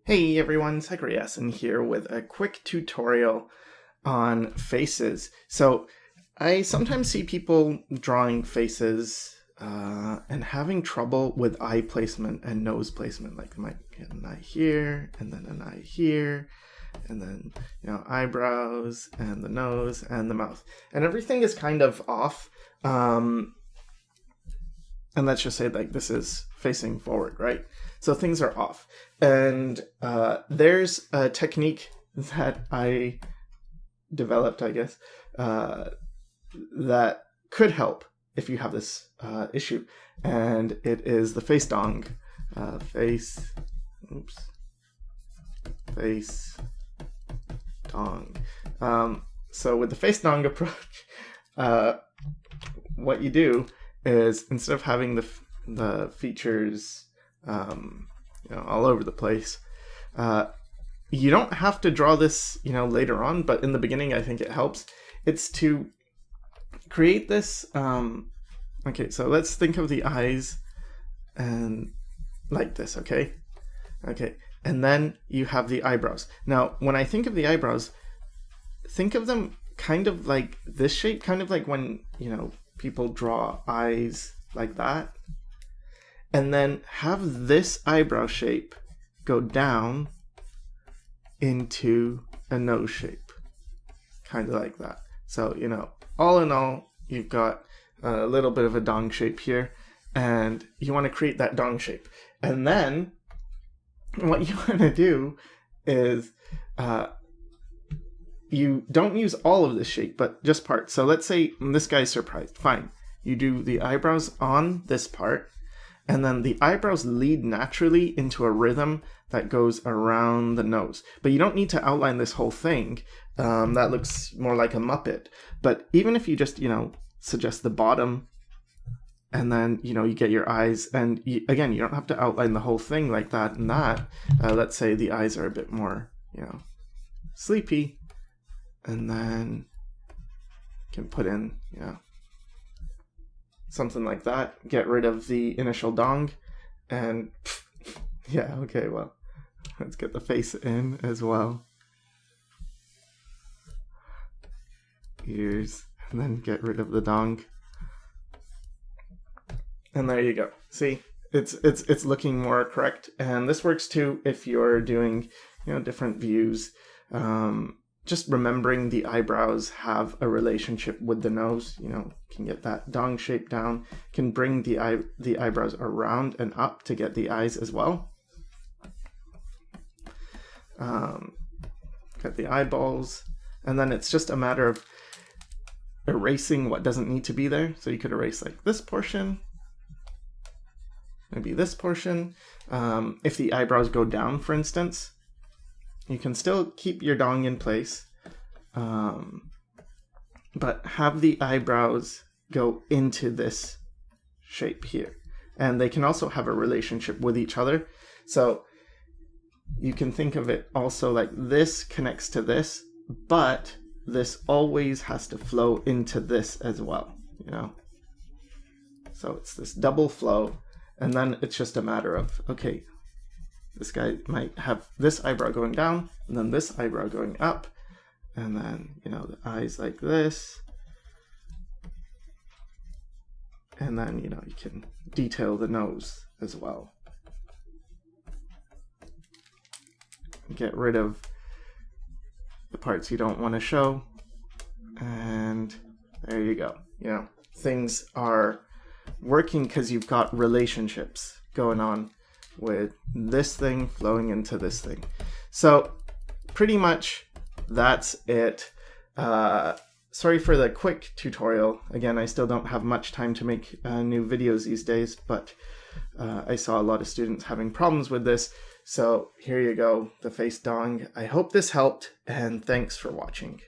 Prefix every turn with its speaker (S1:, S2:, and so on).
S1: Hey everyone, Sycra here with a quick tutorial on faces. So I sometimes see people drawing faces and having trouble with eye placement and nose placement. Like they might get an eye here and then an eye here and then eyebrows and the nose and the mouth. And everything is kind of off. And let's just say like this is facing forward, right? So things are off. And there's a technique that I developed, I guess, that could help if you have this issue. And it is the face dong. Face dong. So with the face dong approach, what you do is instead of having the features all over the place, you don't have to draw this later on, but in the beginning I think it helps. It's to create this okay, so let's think of the eyes and like this, okay, and then you have the eyebrows. Now when I think of the eyebrows, think of them kind of like this shape, kind of like when people draw eyes like that, and then have this eyebrow shape go down into a nose shape, kind of like that. So all in all, you've got a little bit of a dong shape here, and you want to create that dong shape. And then what you want to do is you don't use all of this shape, but just part. So let's say this guy's surprised. Fine. You do the eyebrows on this part, and then the eyebrows lead naturally into a rhythm that goes around the nose. But you don't need to outline this whole thing. That looks more like a Muppet. But even if you just, suggest the bottom, and then, you get your eyes, and again, you don't have to outline the whole thing like that and that. Let's say the eyes are a bit more, sleepy. And then you can put in, something like that. Get rid of the initial dong, and yeah, okay, well, let's get the face in as well. Ears, and then get rid of the dong. And there you go. See, it's looking more correct, and this works too if you're doing, different views. Just remembering the eyebrows have a relationship with the nose, can get that dong shape down, can bring the eyebrows around and up to get the eyes as well. Get the eyeballs, and then it's just a matter of erasing what doesn't need to be there. So you could erase like this portion, maybe this portion. If the eyebrows go down, for instance, you can still keep your dong in place, but have the eyebrows go into this shape here. And they can also have a relationship with each other. So you can think of it also like this connects to this, but this always has to flow into this as well, So it's this double flow, and then it's just a matter of, okay, this guy might have this eyebrow going down, and then this eyebrow going up, and then, the eyes like this. And then, you can detail the nose as well. Get rid of the parts you don't want to show. And there you go. Things are working because you've got relationships going on with this thing flowing into this thing. So pretty much that's it. Sorry for the quick tutorial. Again, I still don't have much time to make new videos these days, but I saw a lot of students having problems with this. So here you go, the face dong. I hope this helped, and thanks for watching.